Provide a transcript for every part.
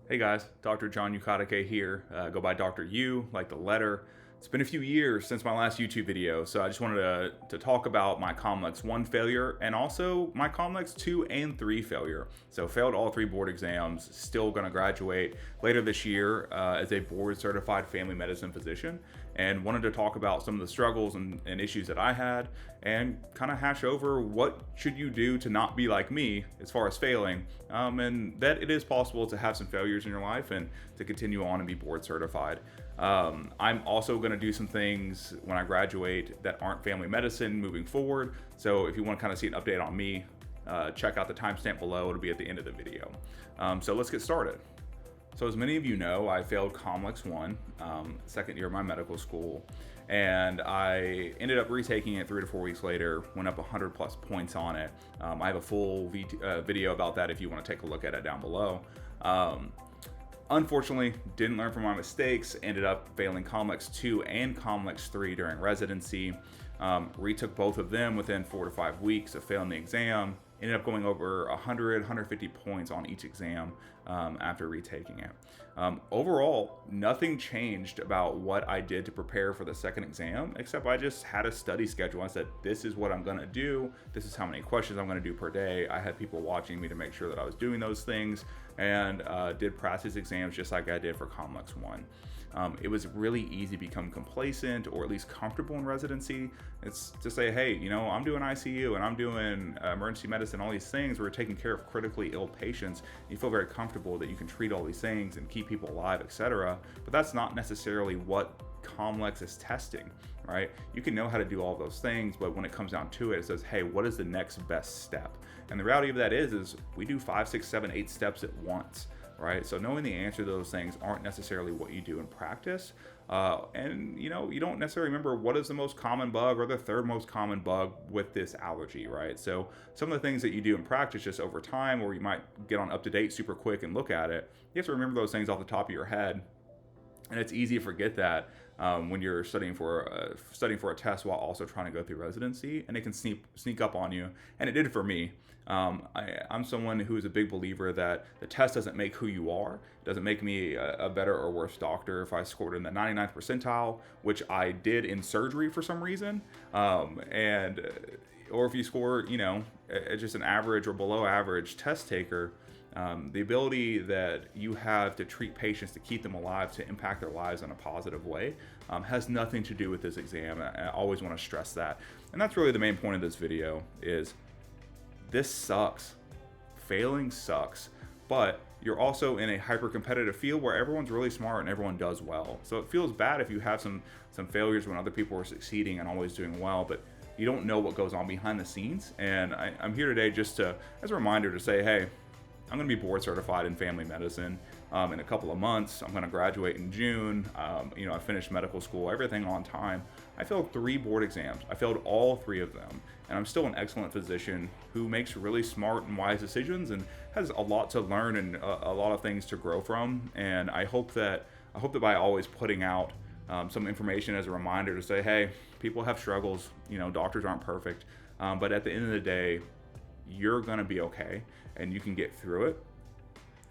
Hey guys, Dr. John Yukatake here. Go by Dr. U, like the letter. It's been a few years since my last YouTube video, so I just wanted to talk about my COMLEX 1 failure and also my COMLEX 2 and 3 failure. So failed all 3 board exams, still gonna graduate later this year as a board certified family medicine physician, and wanted to talk about some of the struggles and issues that I had and kind of hash over what should you do to not be like me as far as failing, and that it is possible to have some failures in your life and to continue on and be board certified. I'm also going to do some things when I graduate that aren't family medicine moving forward. So if you want to kind of see an update on me, check out the timestamp below. It'll be at the end of the video. So let's get started. So as many of you know, I failed COMLEX 1, second year of my medical school, and I ended up retaking it 3 to 4 weeks later, went up 100 plus points on it. I have a full video about that if you want to take a look at it down below. Unfortunately, didn't learn from my mistakes, ended up failing COMLEX 2 and COMLEX 3 during residency. Retook both of them within 4 to 5 weeks of failing the exam. Ended up going over 100, 150 points on each exam after retaking it. Overall, nothing changed about what I did to prepare for the second exam, except I just had a study schedule. I said, this is what I'm gonna do. This is how many questions I'm gonna do per day. I had people watching me to make sure that I was doing those things, and did practice exams just like I did for COMLEX 1. It was really easy to become complacent or at least comfortable in residency. It's to say, hey, you know, I'm doing ICU and I'm doing emergency medicine, all these things. We're taking care of critically ill patients. You feel very comfortable that you can treat all these things and keep people alive, etc. But that's not necessarily what COMLEX is testing, right? You can know how to do all those things, but when it comes down to it, it says, hey, what is the next best step? And the reality of that is we do 5, 6, 7, 8 steps at once. Right? So knowing the answer to those things aren't necessarily what you do in practice. And you know, you don't necessarily remember what is the most common bug or the third most common bug with this allergy, right? So some of the things that you do in practice just over time, or you might get on up to date super quick and look at it, you have to remember those things off the top of your head. And it's easy to forget that when you're studying for a test while also trying to go through residency, and it can sneak up on you. And it did for me. I'm someone who is a big believer that the test doesn't make who you are. It doesn't make me a better or worse doctor if I scored in the 99th percentile, which I did in surgery for some reason, or if you score, you know, just an average or below average test taker. The ability that you have to treat patients, to keep them alive, to impact their lives in a positive way, has nothing to do with this exam. I always want to stress that. And that's really the main point of this video is this sucks. Failing sucks. But you're also in a hyper-competitive field where everyone's really smart and everyone does well. So it feels bad if you have some failures when other people are succeeding and always doing well, but you don't know what goes on behind the scenes. And I'm here today just as a reminder to say, hey, I'm going to be board certified in family medicine in a couple of months. I'm going to graduate in June. You know, I finished medical school, everything on time. I failed 3 board exams. I failed all 3 of them. And I'm still an excellent physician who makes really smart and wise decisions and has a lot to learn and a lot of things to grow from. And I hope that by always putting out some information as a reminder to say, hey, people have struggles. You know, doctors aren't perfect. But at the end of the day, you're going to be okay. And you can get through it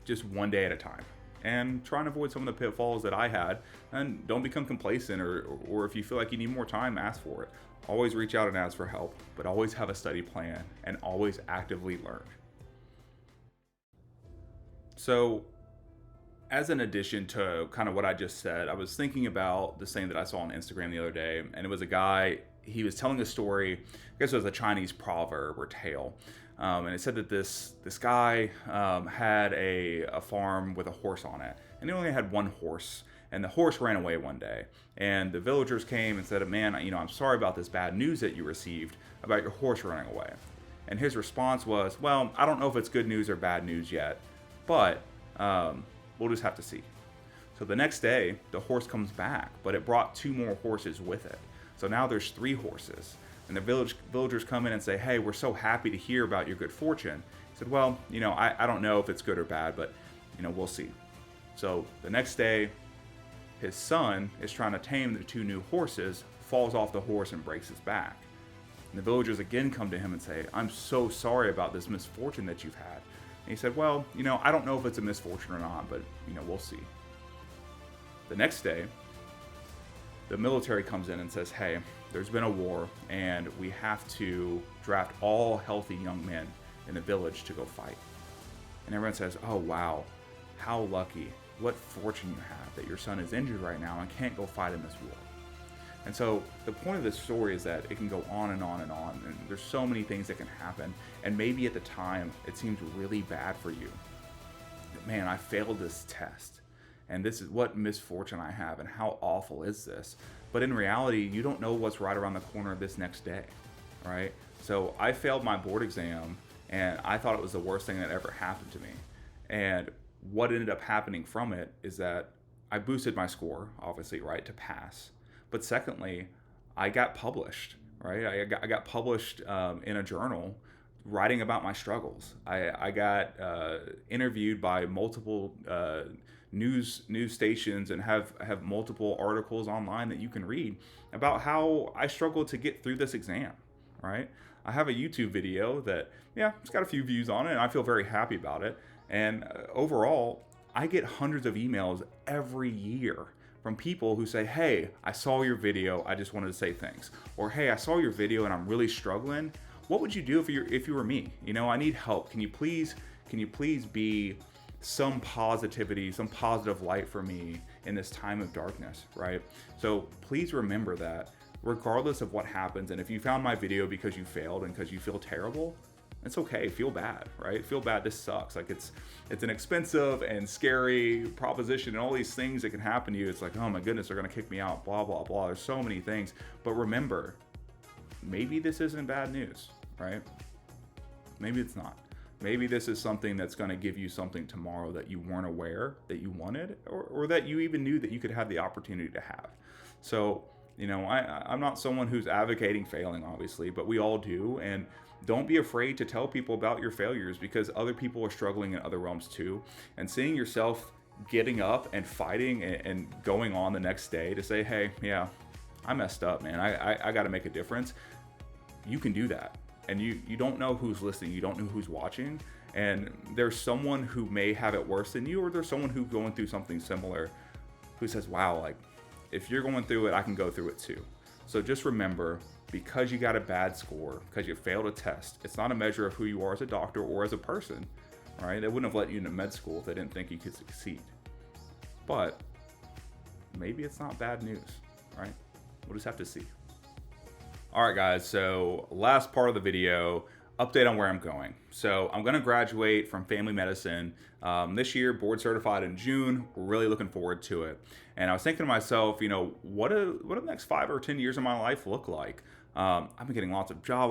just one day at a time, and try and avoid some of the pitfalls that I had. And don't become complacent, or if you feel like you need more time, ask for it. Always reach out and ask for help, but always have a study plan and always actively learn. So as an addition to kind of what I just said, I was thinking about this thing that I saw on Instagram the other day, and it was a guy, he was telling a story, I guess it was a Chinese proverb or tale. And it said that this guy had a farm with a horse on it, and he only had one horse, and the horse ran away one day. And the villagers came and said, man, you know, I'm sorry about this bad news that you received about your horse running away. And his response was, well, I don't know if it's good news or bad news yet, but we'll just have to see. So the next day, the horse comes back, but it brought 2 more horses with it. So now there's 3 horses. And the villagers come in and say, hey, we're so happy to hear about your good fortune. He said, well, you know, I don't know if it's good or bad, but, you know, we'll see. So the next day, his son is trying to tame the 2 new horses, falls off the horse and breaks his back. And the villagers again come to him and say, I'm so sorry about this misfortune that you've had. And he said, well, I don't know if it's a misfortune or not, but, we'll see. The next day, the military comes in and says, hey, there's been a war, and we have to draft all healthy young men in the village to go fight. And everyone says, oh, wow, how lucky, what fortune you have that your son is injured right now and can't go fight in this war. And so the point of this story is that it can go on and on and on, and there's so many things that can happen, and maybe at the time it seems really bad for you. Man, I failed this test, and this is what misfortune I have, and how awful is this? But in reality, you don't know what's right around the corner this next day, right? So I failed my board exam, and I thought it was the worst thing that ever happened to me. And what ended up happening from it is that I boosted my score, obviously, right, to pass. But secondly, I got published, right? I got published in a journal writing about my struggles. I got interviewed by multiple news stations and have multiple articles online that you can read about how I struggled to get through this exam, right? I have a YouTube video that, it's got a few views on it, and I feel very happy about it. And overall, I get hundreds of emails every year from people who say, hey, I saw your video, I just wanted to say thanks. Or, hey, I saw your video and I'm really struggling. What would you do if you were me? I need help. Can you please be some positivity, some positive light for me in this time of darkness, right? So please remember that regardless of what happens, and if you found my video because you failed and because you feel terrible, it's okay. Feel bad, right? Feel bad. This sucks. Like it's an expensive and scary proposition, and all these things that can happen to you. It's like, oh my goodness, they're gonna kick me out. Blah blah blah. There's so many things. But remember, maybe this isn't bad news, right? Maybe it's not. Maybe this is something that's gonna give you something tomorrow that you weren't aware that you wanted, or that you even knew that you could have the opportunity to have. So, I'm not someone who's advocating failing, obviously, but we all do, and don't be afraid to tell people about your failures, because other people are struggling in other realms too. And seeing yourself getting up and fighting and going on the next day to say, hey, yeah, I messed up, man. I got to make a difference. You can do that. And you don't know who's listening. You don't know who's watching. And there's someone who may have it worse than you, or there's someone who's going through something similar who says, wow, like if you're going through it, I can go through it too. So just remember, because you got a bad score, because you failed a test, it's not a measure of who you are as a doctor or as a person, right? They wouldn't have let you into med school if they didn't think you could succeed. But maybe it's not bad news, right? We'll just have to see. All right, guys, so last part of the video, update on where I'm going. So I'm gonna graduate from family medicine this year, board certified in June. We're really looking forward to it. And I was thinking to myself, what do the next 5 or 10 years of my life look like? I've been getting lots of job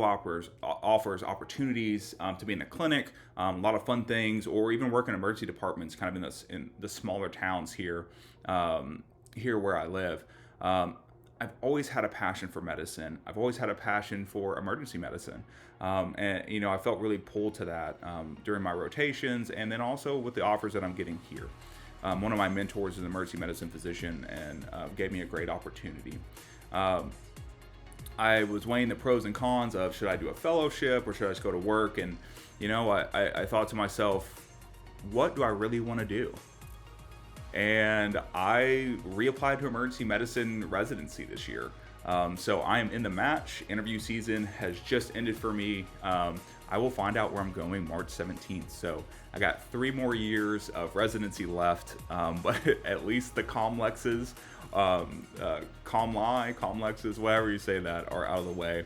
offers, opportunities to be in the clinic, a lot of fun things, or even work in emergency departments, kind of in the smaller towns here where I live. I've always had a passion for medicine. I've always had a passion for emergency medicine. And I felt really pulled to that during my rotations, and then also with the offers that I'm getting here. One of my mentors is an emergency medicine physician, and gave me a great opportunity. I was weighing the pros and cons of, should I do a fellowship or should I just go to work? And, I thought to myself, what do I really want to do? And I reapplied to emergency medicine residency this year. So I am in the match. Interview season has just ended for me. I will find out where I'm going March 17th. So I got 3 more years of residency left, but at least the COMLEXs, COMLEXs, whatever you say that, are out of the way.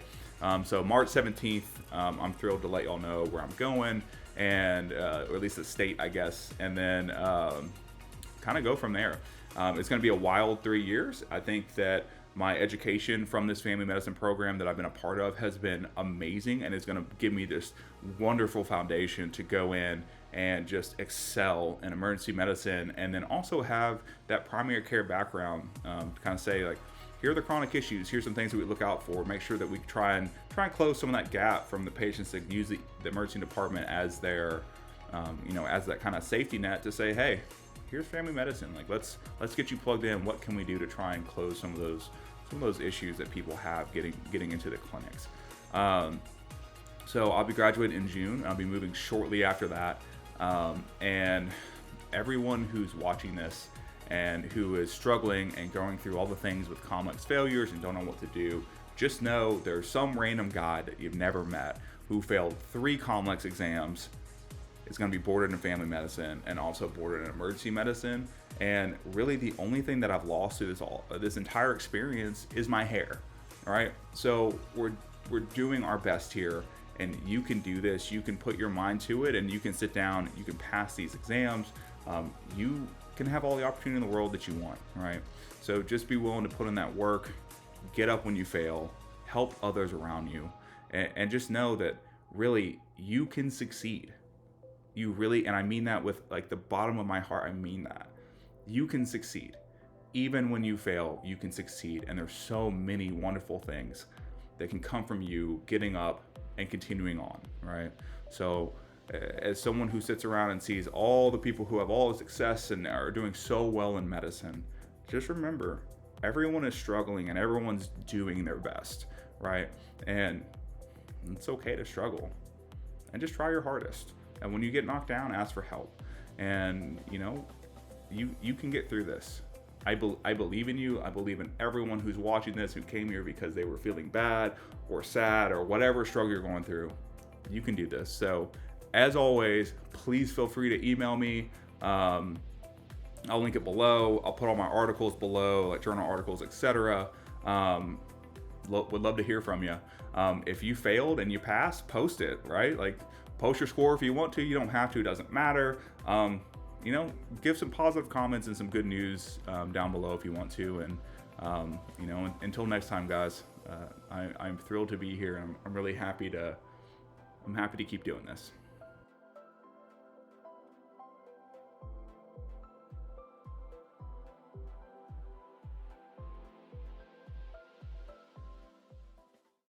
So March 17th, I'm thrilled to let y'all know where I'm going, and or at least the state, I guess, and then kind of go from there. It's going to be a wild 3 years. I think that my education from this family medicine program that I've been a part of has been amazing, and it's going to give me this wonderful foundation to go in and just excel in emergency medicine, and then also have that primary care background to kind of say, like, here are the chronic issues, here's some things that we look out for, make sure that we try and close some of that gap from the patients that use the emergency department as their as that kind of safety net to say, hey, here's family medicine, like let's get you plugged in. What can we do to try and close some of those issues that people have getting into the clinics? So I'll be graduating in June. I'll be moving shortly after that. And everyone who's watching this and who is struggling and going through all the things with COMLEX failures and don't know what to do, just know there's some random guy that you've never met who failed 3 COMLEX exams, is going to be boarded in family medicine and also boarded in emergency medicine. And really the only thing that I've lost through this entire experience is my hair. All right. So we're doing our best here, and you can do this. You can put your mind to it, and you can sit down, you can pass these exams. You can have all the opportunity in the world that you want. All right. So just be willing to put in that work, get up when you fail, help others around you, and just know that really you can succeed. You really, and I mean that with like the bottom of my heart, I mean that. You can succeed. Even when you fail, you can succeed. And there's so many wonderful things that can come from you getting up and continuing on, right? So as someone who sits around and sees all the people who have all the success and are doing so well in medicine, just remember, everyone is struggling and everyone's doing their best, right? And it's okay to struggle, and just try your hardest. And when you get knocked down, ask for help. And you can get through this. I believe in you. I believe in everyone who's watching this, who came here because they were feeling bad or sad or whatever struggle you're going through. You can do this. So as always, please feel free to email me. I'll link it below. I'll put all my articles below, like journal articles, etc. Would love to hear from you. If you failed and you passed, post it, right? Like, post your score if you want to. You don't have to. It doesn't matter. Give some positive comments and some good news down below if you want to. And until next time, guys, I'm thrilled to be here. And I'm really happy to keep doing this.